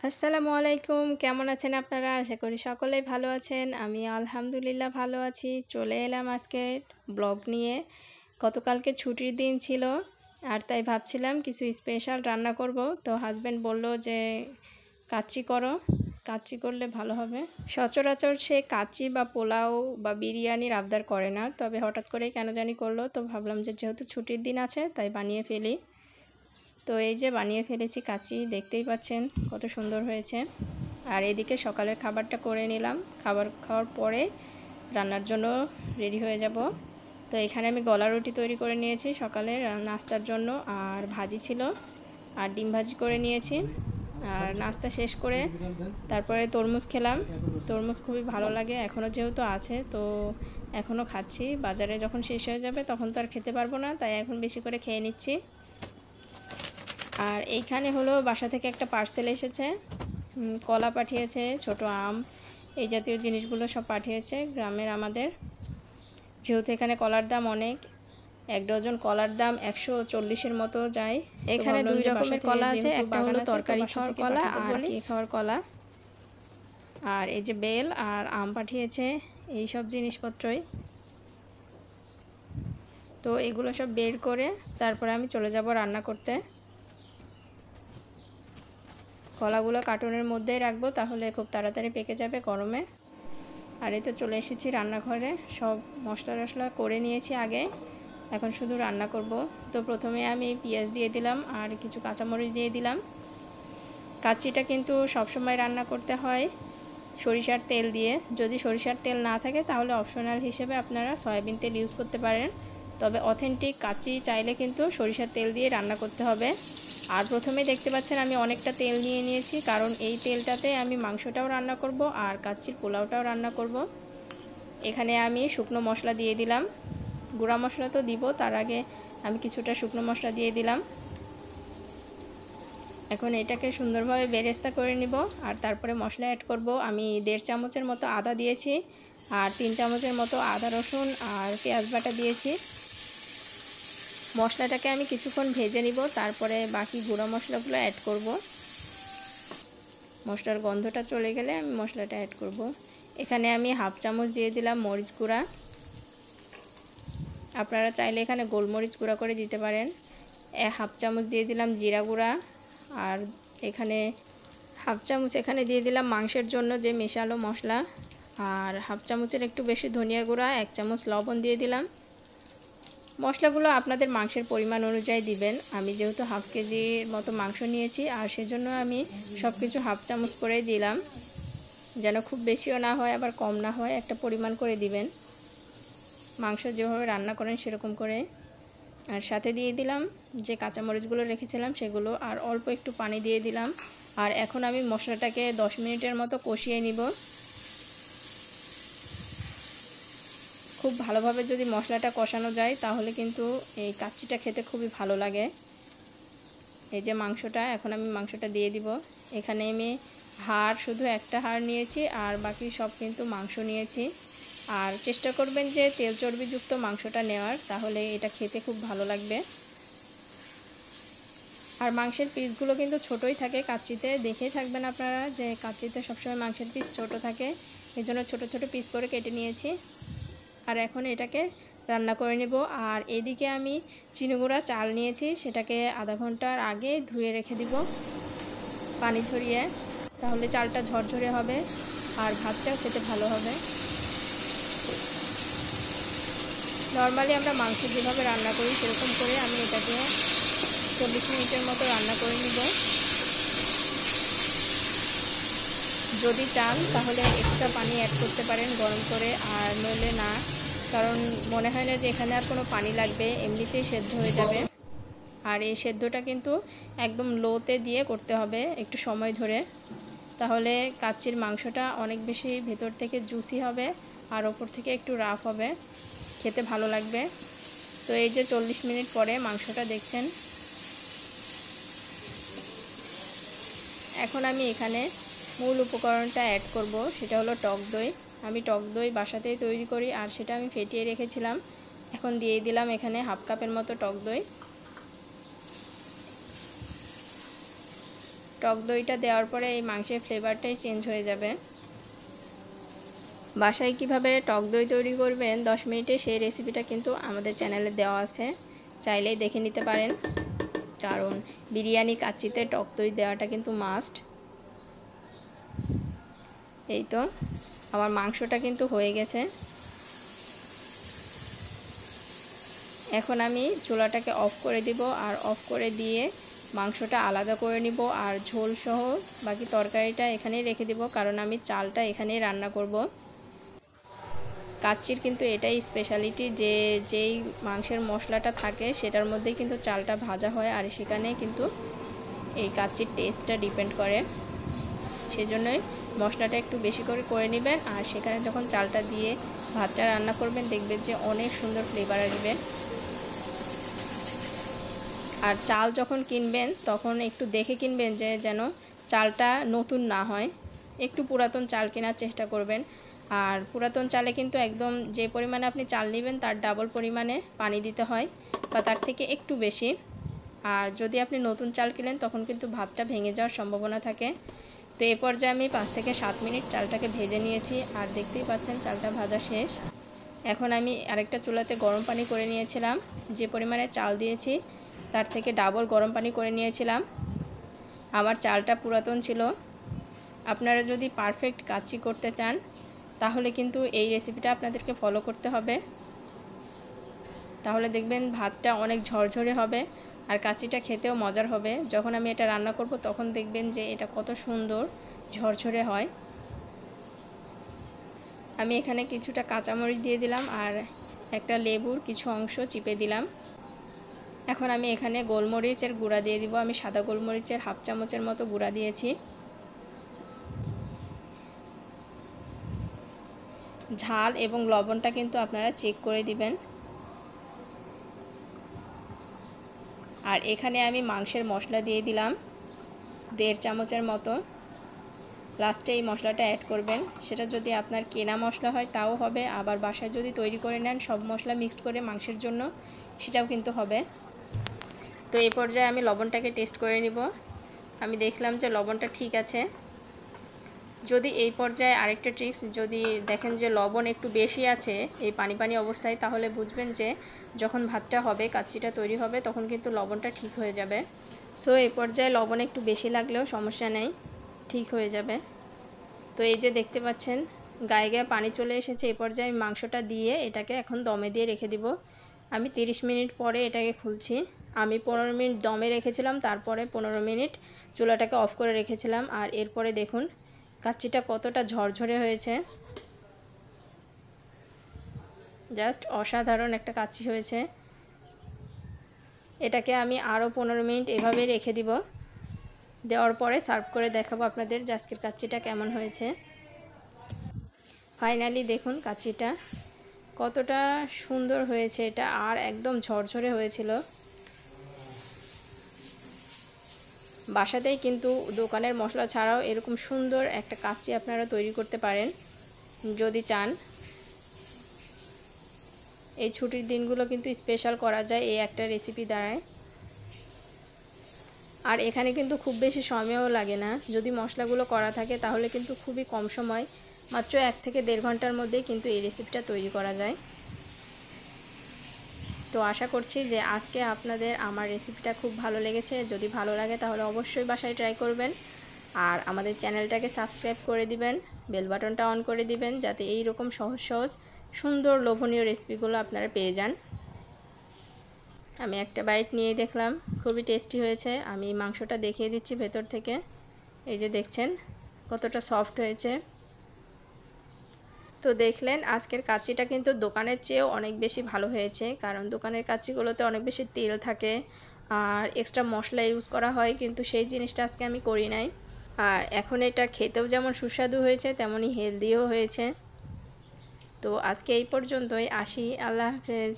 আসসালামু আলাইকুম। কেমন আছেন আপনারা? আশা করি সকলেই ভালো আছেন। আমি আলহামদুলিল্লাহ ভালো আছি। চলে এলাম আজকে ব্লগ নিয়ে। গতকালকে ছুটির দিন ছিল আর তাই ভাবছিলাম কিছু স্পেশাল রান্না করব। তো হাসব্যান্ড বলল যে কাচ্চি করো, কাচ্চি করলে ভালো হবে। সচরাচর সে কাচ্চি বা পোলাও বা বিরিয়ানির আবদার করে না, তবে হঠাৎ করেই কেন জানি করলো। তো ভাবলাম যে যেহেতু ছুটির দিন আছে তাই বানিয়ে ফেলি। তো এই যে বানিয়ে ফেলেছি কাচ্চি, দেখতেই পাচ্ছেন কত সুন্দর হয়েছে। আর এদিকে সকালের খাবারটা করে নিলাম, খাবার খাওয়ার পরে রান্নার জন্য রেডি হয়ে যাব। তো এখানে আমি গলা রুটি তৈরি করে নিয়েছি সকালের নাস্তার জন্য, আর ভাজি ছিল আর ডিম ভাজি করে নিয়েছি। আর নাস্তা শেষ করে তারপরে তরমুজ খেলাম। তরমুজ খুবই ভালো লাগে, এখনও যেহেতু আছে তো এখনও খাচ্ছি। বাজারে যখন শেষ হয়ে যাবে তখন তো আর খেতে পারবো না, তাই এখন বেশি করে খেয়ে নিচ্ছি। আর এইখানে হলো বাসা থেকে একটা পার্সেল এসেছে, কলা পাঠিয়েছে, ছোট আম, এই জাতীয় জিনিসগুলো সব পাঠিয়েছে গ্রামের আমাদের। যেহেতু এখানে কলার দাম অনেক, 1 ডজন কলার দাম 140-এর মতো যায়। এখানে 2 রকমের কলা আছে, একটা হলো তরকারি খাওয়ার কলা আর কি খাওয়ার কলা। আর এই যে বেল আর আম পাঠিয়েছে, এই সব জিনিসপত্রই। তো এগুলো সব বের করে তারপরে আমি চলে যাব রান্না করতে। কলাগুলো কার্টুনের মধ্যেই রাখবো, তাহলে খুব তাড়াতাড়ি পেকে যাবে গরমে। আর এই তো চলে এসেছি রান্নাঘরে, সব মশলা টশলা করে নিয়েছি আগে, এখন শুধু রান্না করব। তো প্রথমে আমি পেঁয়াজ দিয়ে দিলাম আর কিছু কাঁচামরিচ দিয়ে দিলাম। কাচ্চিটা কিন্তু সবসময় রান্না করতে হয় সরিষার তেল দিয়ে। যদি সরিষার তেল না থাকে তাহলে অপশনাল হিসেবে আপনারা সয়াবিন তেল ইউজ করতে পারেন, তবে অথেন্টিক কাচ্চি চাইলে কিন্তু সরিষার তেল দিয়ে রান্না করতে হবে। আর প্রথমেই দেখতে পাচ্ছেন আমি অনেকটা তেল নিয়ে নিয়েছি, কারণ এই তেলটাতে আমি মাংসটাও রান্না করব আর কাচ্চির পোলাওটাও রান্না করব। এখানে আমি শুকনো মশলা দিয়ে দিলাম, গুঁড়া মশলা তো দিব, তার আগে আমি কিছুটা শুকনো মশলা দিয়ে দিলাম। এখন এটাকে সুন্দরভাবে বেরেস্তা করে নিব আর তারপরে মশলা অ্যাড করব। আমি 1.5 চামচের মতো আদা দিয়েছি আর 3 চামচের মতো আদা রসুন আর পেঁয়াজ বাটা দিয়েছি। মশলাটাকে আমি কিছুক্ষণ ভেজে নিব, তারপরে বাকি গুঁড়ো মশলাগুলো অ্যাড করব। মশলার গন্ধটা চলে গেলে আমি মশলাটা অ্যাড করব। এখানে আমি 1/2 চামচ দিয়ে দিলাম মরিচ গুঁড়া, আপনারা চাইলে এখানে গোলমরিচ গুঁড়া করে দিতে পারেন। 1/2 চামচ দিয়ে দিলাম জিরা গুঁড়া, আর এখানে 1/2 চামচ এখানে দিয়ে দিলাম মাংসের জন্য যে মেশালো মশলা, আর 1/2 চামচের একটু বেশি ধনিয়া গুঁড়া, 1 চামচ লবণ দিয়ে দিলাম। মশলাগুলো আপনাদের মাংসের পরিমাণ অনুযায়ী দিবেন। আমি যেহেতু 1/2 কেজির মতো মাংস নিয়েছি আর সেজন্য আমি সব কিছু 1/2 চামচ করে দিলাম, যেন খুব বেশিও না হয় আবার কম না হয়, একটা পরিমাণ করে দিবেন। মাংস যেভাবে রান্না করেন সেরকম করে। আর সাথে দিয়ে দিলাম যে কাঁচামরিচগুলো রেখেছিলাম সেগুলো, আর অল্প একটু পানি দিয়ে দিলাম। আর এখন আমি মশলাটাকে 10 মিনিটের মতো কষিয়ে নিব। খুব ভালোভাবে যদি মশলাটা কষানো যায় তাহলে কিন্তু এই কাচ্চিটা খেতে খুবই ভালো লাগে। এই যে মাংসটা, এখন আমি মাংসটা দিয়ে দিব। এখানে আমি হাড়, শুধু একটা হাড় নিয়েছি আর বাকি সব কিন্তু মাংস নিয়েছি। আর চেষ্টা করবেন যে তেল চর্বিযুক্ত মাংসটা নেওয়ার, তাহলে এটা খেতে খুব ভালো লাগবে। আর মাংসের পিসগুলো কিন্তু ছোটোই থাকে কাচ্চিতে, দেখেই থাকবেন আপনারা যে কাচ্চিতে সবসময় মাংসের পিস ছোট থাকে, এই জন্য ছোটো ছোটো পিস করে কেটে নিয়েছি। আর এখন এটাকে রান্না করে নেব। আর এদিকে আমি চিনিগুঁড়া চাল নিয়েছি, সেটাকে আধা ঘন্টার আগে ধুয়ে রেখে দিব পানি ঝরিয়ে, তাহলে চালটা ঝরঝরে হবে আর ভাতটাও খেতে ভালো হবে। নর্মালি আমরা মাংস যেভাবে রান্না করি সেরকম করে আমি এটাকে 40 মিনিটের মতো রান্না করে নিব। যদি চান তাহলে এক্সট্রা পানি অ্যাড করতে পারেন গরম করে, আর নইলে না, কারণ মনে হয় না যে এখানে আর কোনো পানি লাগবে, এমনিতেই সেদ্ধ হয়ে যাবে। আর এই সেদ্ধটা কিন্তু একদম লোতে দিয়ে করতে হবে একটু সময় ধরে, তাহলে কাচ্চির মাংসটা অনেক বেশি ভেতর থেকে জুসি হবে আর ওপর থেকে একটু রাফ হবে, খেতে ভালো লাগবে। তো এই যে 40 মিনিট পরে মাংসটা দেখছেন। এখন আমি এখানে মূল উপকরণটা অ্যাড করব, সেটা হলো টক দই। আমি টক দই বাসাতেই তৈরি করি আর সেটা আমি ফেটিয়ে রেখেছিলাম। এখন দিয়ে দিলাম এখানে 1/2 কাপের মতো টক দই। টক দইটা দেওয়ার পরে এই মাংসের ফ্লেভারটাই চেঞ্জ হয়ে যাবে। বাসায় কিভাবে টক দই তৈরি করবেন 10 মিনিটে, সেই রেসিপিটা কিন্তু আমাদের চ্যানেলে দেওয়া আছে, চাইলেই দেখে নিতে পারেন। কারণ বিরিয়ানি কাচ্চিতে টক দই দেওয়াটা কিন্তু মাস্ট। এই তো আমার মাংসটা কিন্তু হয়ে গেছে। এখন আমি চুলাটাকে অফ করে দিব, আর অফ করে দিয়ে মাংসটা আলাদা করে নিব, আর ঝোল সহ বাকি তরকারিটা এখানেই রেখে দিব, কারণ আমি চালটা এখানেই রান্না করব। কাচ্চির কিন্তু এটাই স্পেশালিটি যে যেই মাংসের মশলাটা থাকে সেটার মধ্যেই কিন্তু চালটা ভাজা হয়, আর সেখানে কিন্তু এই কাচ্চির টেস্টটা ডিপেন্ড করে। সেজন্যই মশলাটা একটু বেশি করে নেবেন, আর সেখানে যখন চালটা দিয়ে ভাতটা রান্না করবেন দেখবেন যে অনেক সুন্দর ফ্লেভার আসবে। আর চাল যখন কিনবেন তখন একটু দেখে কিনবেন যে যেন চালটা নতুন না হয়, একটু পুরাতন চাল কেনার চেষ্টা করবেন। আর পুরাতন চালে কিন্তু একদম যে পরিমাণে আপনি চাল নেবেন তার ডাবল পরিমাণে পানি দিতে হয়, বা তার থেকে একটু বেশি। আর যদি আপনি নতুন চাল কিনেন তখন কিন্তু ভাতটা ভেঙে যাওয়ার সম্ভাবনা থাকে। তো এই পর্যায়ে আমি 5 থেকে 7 মিনিট চালটাকে ভেজে নিয়েছি, আর দেখতেই পাচ্ছেন চালটা ভাজা শেষ। এখন আমি আরেকটা চুলাতে গরম পানি করে নিয়েছিলাম, যে পরিমাণে চাল দিয়েছি তার থেকে ডাবল গরম পানি করে নিয়েছিলাম। আমার চালটা পুরাতন ছিল। আপনারা যদি পারফেক্ট কাচ্চি করতে চান তাহলে কিন্তু এই রেসিপিটা আপনাদেরকে ফলো করতে হবে, তাহলে দেখবেন ভাতটা অনেক ঝরঝরে হবে আর কাচ্চিটা খেতেও মজার হবে। যখন আমি এটা রান্না করব তখন দেখবেন যে এটা কত সুন্দর ঝরঝরে হয়। আমি এখানে কিছুটা কাঁচামরিচ দিয়ে দিলাম, আর একটা লেবুর কিছু অংশ চিপে দিলাম। এখন আমি এখানে গোলমরিচের গুঁড়া দিয়ে দিব। আমি সাদা গোলমরিচের হাফ চামচের মতো গুঁড়া দিয়েছি। ঝাল এবং লবণটা কিন্তু আপনারা চেক করে দিবেন। আর এখানে আমি মাংসের মশলা দিয়ে দিলাম 1.5 চামচের মতো। লাস্টে এই মশলাটা অ্যাড করবেন, সেটা যদি আপনার কেনা মশলা হয় তাও হবে, আবার বাসায় যদি তৈরি করে নেন সব মশলা মিক্সড করে মাংসের জন্য সেটাও কিন্তু হবে। তো এই পর্যায়ে আমি লবণটাকে টেস্ট করে নিব। আমি দেখলাম যে লবণটা ঠিক আছে। যদি এই পর্যায়ে আরেকটা ট্রিক্স, যদি দেখেন যে লবণ একটু বেশি আছে এই পানি পানি অবস্থায়, তাহলে বুঝবেন যে যখন ভাতটা হবে কাচ্চিটা তৈরি হবে তখন কিন্তু লবণটা ঠিক হয়ে যাবে। সো এই পর্যায়ে লবণ একটু বেশি লাগলেও সমস্যা নেই, ঠিক হয়ে যাবে। তো এই যে দেখতে পাচ্ছেন গায়ে গায়ে পানি চলে এসেছে। এই পর্যায়ে আমি মাংসটা দিয়ে এটাকে এখন দমে দিয়ে রেখে দিব। আমি 30 মিনিট পরে এটাকে খুলছি। আমি 15 মিনিট দমে রেখেছিলাম, তারপরে 15 মিনিট চুলাটাকে অফ করে রেখেছিলাম। আর এরপরে দেখুন কাচ্চিটা কতটা ঝরঝরে হয়েছে, জাস্ট অসাধারণ একটা কাচ্চি হয়েছে। এটাকে আমি আরও 15 মিনিট এভাবে রেখে দিব। দেওয়ার পরে সার্ভ করে দেখাবো আপনাদের যে আজকের কাচ্চিটা কেমন হয়েছে। ফাইনালি দেখুন কাচ্চিটা কতটা সুন্দর হয়েছে, এটা আর একদম ঝরঝরে হয়েছিল। বাসাতেই কিন্তু দোকানের মশলা ছাড়াও এরকম সুন্দর একটা কাচ্চি আপনারা তৈরি করতে পারেন যদি চান। এই ছুটির দিনগুলো কিন্তু স্পেশাল করা যায় এই একটা রেসিপি দ্বারাই। আর এখানে কিন্তু খুব বেশি সময়ও লাগে না, যদি মশলাগুলো করা থাকে তাহলে কিন্তু খুবই কম সময়, মাত্র 1 থেকে 1.5 ঘন্টার মধ্যেই কিন্তু এই রেসিপিটা তৈরি করা যায়। তো আশা করছি যে আজকে আপনাদের আমার রেসিপিটা খুব ভালো লেগেছে। যদি ভালো লাগে তাহলে অবশ্যই বাসায় ট্রাই করবেন, আর আমাদের চ্যানেলটাকে সাবস্ক্রাইব করে দিবেন, বেল বাটনটা অন করে দিবেন, যাতে এই রকম সহজ সহজ সুন্দর লোভনীয় রেসিপিগুলো আপনারা পেয়ে যান। আমি একটা বাইট নিয়ে দেখলাম, খুবই টেস্টি হয়েছে। আমি মাংসটা দেখিয়ে দিচ্ছি ভেতর থেকে, এই যে দেখছেন কতটা সফট হয়েছে। তো দেখলেন আজকের কাচ্চিটা কিন্তু দোকানের চেয়েও অনেক বেশি ভালো হয়েছে, কারণ দোকানের কাচ্চিগুলোতে অনেক বেশি তেল থাকে আর এক্সট্রা মশলা ইউজ করা হয়, কিন্তু সেই জিনিসটা আজকে আমি করি নাই। আর এখন এটা খেতেও যেমন সুস্বাদু হয়েছে তেমনই হেলদিও হয়েছে। তো আজকে এই পর্যন্তই, আসি, আল্লাহ হাফেজ।